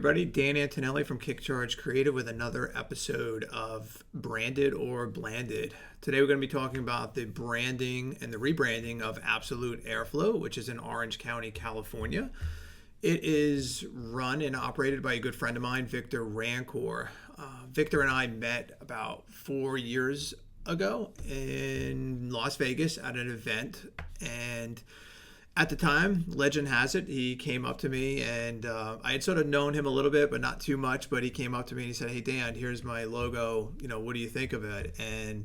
everybody, Dan Antonelli from Kickcharged Creative with another episode of Branded or Blanded. Today we're going to be talking about the branding and the rebranding of Absolute Airflow, which is in Orange County, California. It is run and operated by a good friend of mine, Victor Rancour. Victor and I met about 4 years ago in Las Vegas at an event, and at the time, legend has it, he came up to me, and I had sort of known him a little bit, but not too much. But he came up to me and he said, "Hey Dan, here's my logo. What do you think of it?" And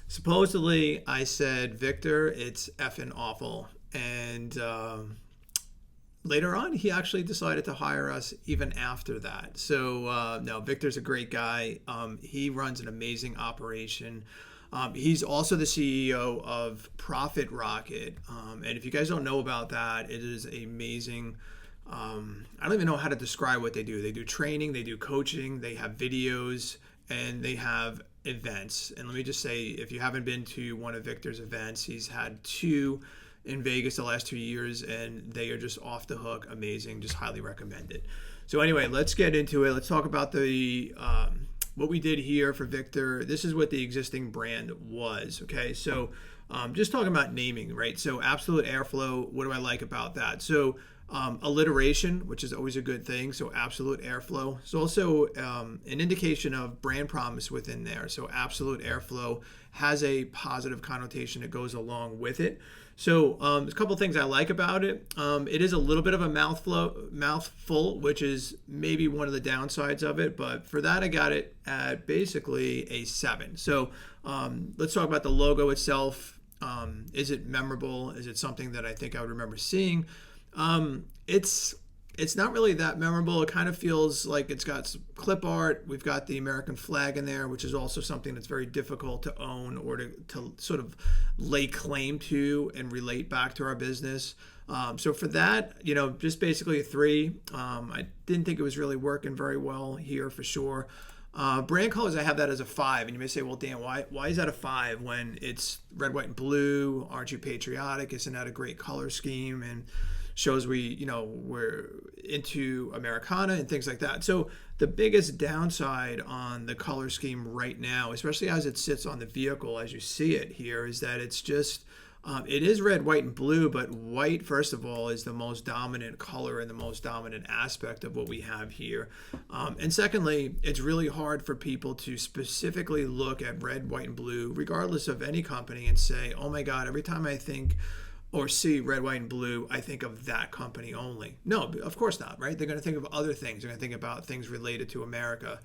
supposedly I said, "Victor, it's effing awful." And later on, he actually decided to hire us even after that. So no, Victor's a great guy. He runs an amazing operation. He's also the CEO of Profit Rocket. And if you guys don't know about that, it is amazing. I don't even know how to describe what they do. They do training, they do coaching, they have videos, and they have events. And let me just say, if you haven't been to one of Victor's events, he's had 2 in Vegas the last 2 years, and they are just off the hook, amazing, just highly recommend it. So anyway, let's get into it. Let's talk about the what we did here for Victor. This is what the existing brand was, okay? So just talking about naming, right? So Absolute Airflow, what do I like about that? So alliteration, which is always a good thing. So Absolute Airflow. It's also an indication of brand promise within there. So Absolute Airflow has a positive connotation that goes along with it. So there's a couple things I like about it. It is a little bit of a mouthful, which is maybe one of the downsides of it. But for that, I got it at basically a 7. So let's talk about the logo itself. Is it memorable? Is it something that I think I would remember seeing? It's not really that memorable. It kind of feels like it's got some clip art. We've got the American flag in there, which is also something that's very difficult to own or to sort of lay claim to and relate back to our business. So for that, just basically a 3. I didn't think it was really working very well here for sure. Brand colors, I have that as a 5. And you may say, well, Dan, why is that a 5 when it's red, white, and blue? Aren't you patriotic? Isn't that a great color scheme? And shows we're into Americana and things like that. So the biggest downside on the color scheme right now, especially as it sits on the vehicle, as you see it here, is that it's just, it is red, white, and blue, but white, first of all, is the most dominant color and the most dominant aspect of what we have here. And secondly, it's really hard for people to specifically look at red, white, and blue, regardless of any company, and say, oh my God, every time I think or see red, white, and blue, I think of that company only. No, of course not, right? They're going to think of other things. They're going to think about things related to America,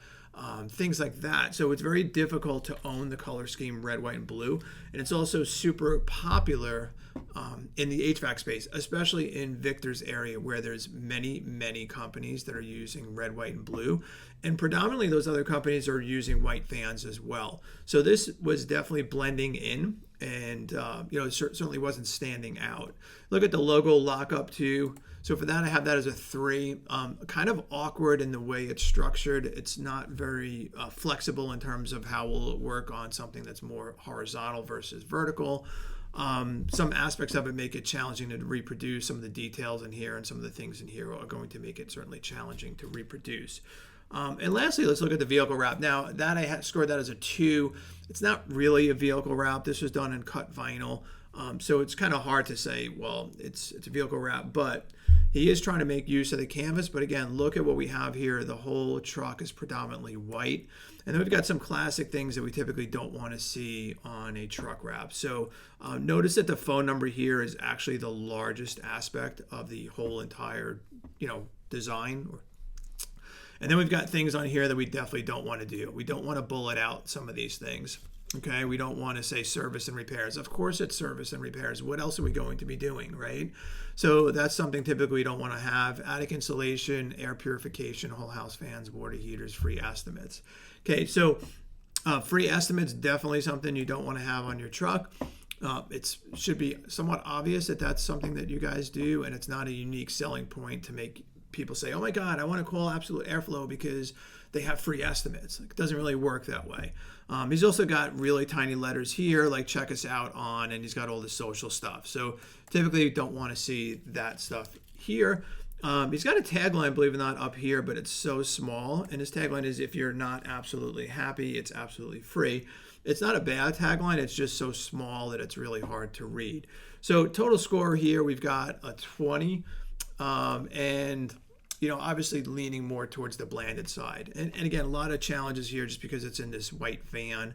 things like that. So it's very difficult to own the color scheme red, white, and blue. And it's also super popular in the HVAC space, especially in Victor's area where there's many, many companies that are using red, white, and blue. And predominantly those other companies are using white fans as well. So this was definitely blending in, and it certainly wasn't standing out. Look at the logo lockup too. So for that, I have that as a 3. Kind of awkward in the way it's structured. It's not very flexible in terms of how will it work on something that's more horizontal versus vertical. Some aspects of it make it challenging to reproduce. Some of the details in here and some of the things in here are going to make it certainly challenging to reproduce. And lastly, let's look at the vehicle wrap. Now, that I scored that as a 2. It's not really a vehicle wrap. This was done in cut vinyl. So it's kind of hard to say, well, it's a vehicle wrap, but he is trying to make use of the canvas. But again, look at what we have here. The whole truck is predominantly white. And then we've got some classic things that we typically don't want to see on a truck wrap. So notice that the phone number here is actually the largest aspect of the whole entire, design. And then we've got things on here that we definitely don't want to do. We don't want to bullet out some of these things. Okay, we don't want to say service and repairs. Of course it's service and repairs. What else are we going to be doing, right? So that's something typically we don't want to have. Attic insulation, air purification, whole house fans, water heaters, free estimates. Okay, so free estimates, definitely something you don't want to have on your truck. It should be somewhat obvious that that's something that you guys do, and it's not a unique selling point to make people say, oh my God, I want to call Absolute Airflow because they have free estimates. It doesn't really work that way. He's also got really tiny letters here, like check us out on, and he's got all the social stuff. So typically you don't want to see that stuff here. He's got a tagline, believe it or not, up here, but it's so small. And his tagline is, if you're not absolutely happy, it's absolutely free. It's not a bad tagline. It's just so small that it's really hard to read. So total score here, we've got a 20. And, obviously leaning more towards the blanded side. And again, a lot of challenges here just because it's in this white van.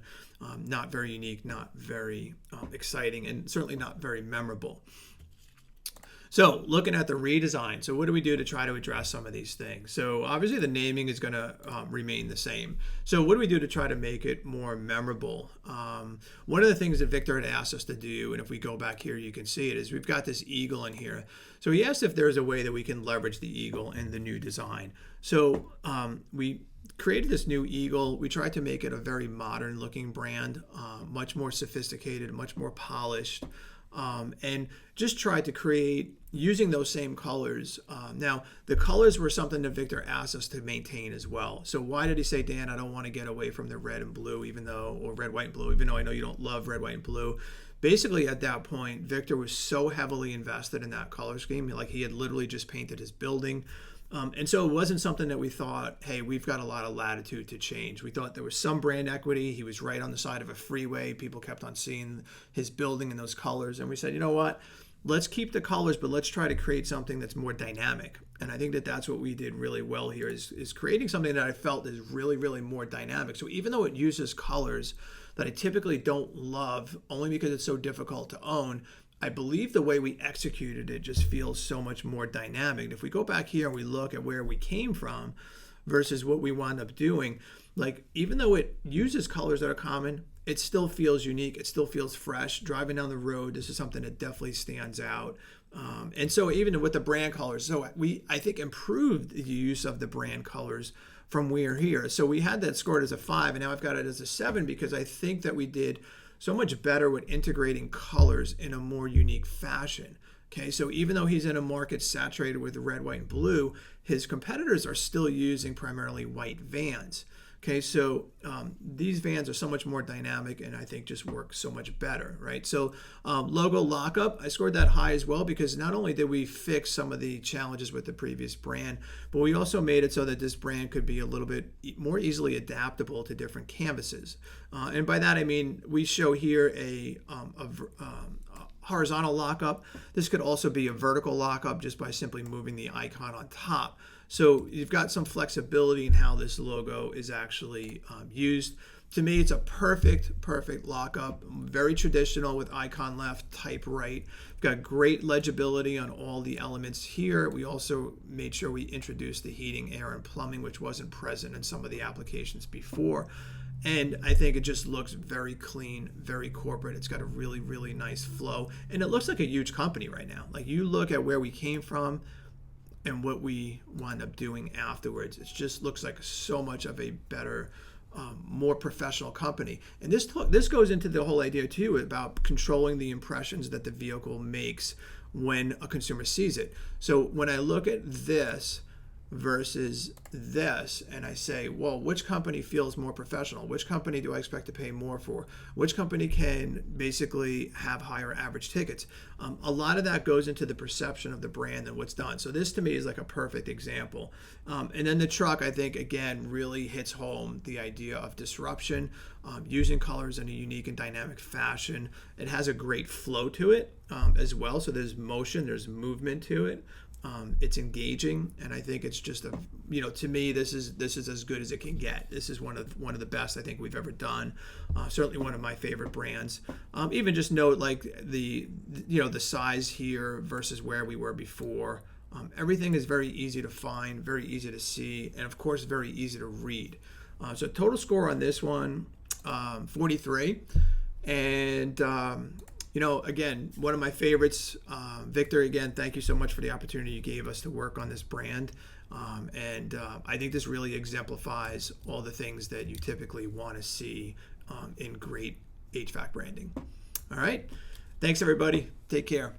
Not very unique, not very exciting, and certainly not very memorable. So looking at the redesign, so what do we do to try to address some of these things? So obviously the naming is going to remain the same. So what do we do to try to make it more memorable? One of the things that Victor had asked us to do, and if we go back here, you can see it, is we've got this eagle in here. So he asked if there's a way that we can leverage the eagle in the new design. So we created this new eagle. We tried to make it a very modern looking brand, much more sophisticated, much more polished. And just tried to create using those same colors. Now, the colors were something that Victor asked us to maintain as well. So why did he say, Dan, I don't want to get away from the red and blue, or red, white, and blue, even though I know you don't love red, white, and blue. Basically, at that point, Victor was so heavily invested in that color scheme, like he had literally just painted his building. And so it wasn't something that we thought, hey, we've got a lot of latitude to change. We thought there was some brand equity. He was right on the side of a freeway. People kept on seeing his building in those colors. And we said, you know what? Let's keep the colors, but let's try to create something that's more dynamic. And I think that that's what we did really well here is creating something that I felt is really, really more dynamic. So even though it uses colors that I typically don't love, only because it's so difficult to own, I believe the way we executed it just feels so much more dynamic. If we go back here and we look at where we came from versus what we wound up doing, like even though it uses colors that are common, it still feels unique. It still feels fresh. Driving down the road, this is something that definitely stands out. And so even with the brand colors, so I think improved the use of the brand colors from where here. So we had that scored as a 5, and now I've got it as a 7 because I think that we did so much better with integrating colors in a more unique fashion. Okay, so even though he's in a market saturated with red, white, and blue, his competitors are still using primarily white vans. Okay, so these vans are so much more dynamic and I think just work so much better, right? So logo lockup, I scored that high as well because not only did we fix some of the challenges with the previous brand, but we also made it so that this brand could be a little bit more easily adaptable to different canvases. And by that I mean we show here a horizontal lockup. This could also be a vertical lockup just by simply moving the icon on top. So you've got some flexibility in how this logo is actually used. To me, it's a perfect lockup. Very traditional with icon left, type right. We've got great legibility on all the elements here. We also made sure we introduced the heating, air, and plumbing, which wasn't present in some of the applications before. And I think it just looks very clean, very corporate. It's got a really, really nice flow. And it looks like a huge company right now. Like you look at where we came from and what we wind up doing afterwards. It just looks like so much of a better, more professional company. And this goes into the whole idea too about controlling the impressions that the vehicle makes when a consumer sees it. So when I look at this versus this and I say, well, which company feels more professional? Which company do I expect to pay more for? Which company can basically have higher average tickets? A lot of that goes into the perception of the brand and what's done. So this to me is like a perfect example. And then the truck, I think, again, really hits home the idea of disruption, using colors in a unique and dynamic fashion. It has a great flow to it as well. So there's motion, there's movement to it. It's engaging, and I think it's just to me, this is as good as it can get. This is one of the best I think we've ever done. Certainly one of my favorite brands. Even just note like the size here versus where we were before. Everything is very easy to find, very easy to see, and of course very easy to read. So total score on this one, 43, and again, one of my favorites. Victor, again, thank you so much for the opportunity you gave us to work on this brand. And I think this really exemplifies all the things that you typically want to see in great HVAC branding. All right. Thanks, everybody. Take care.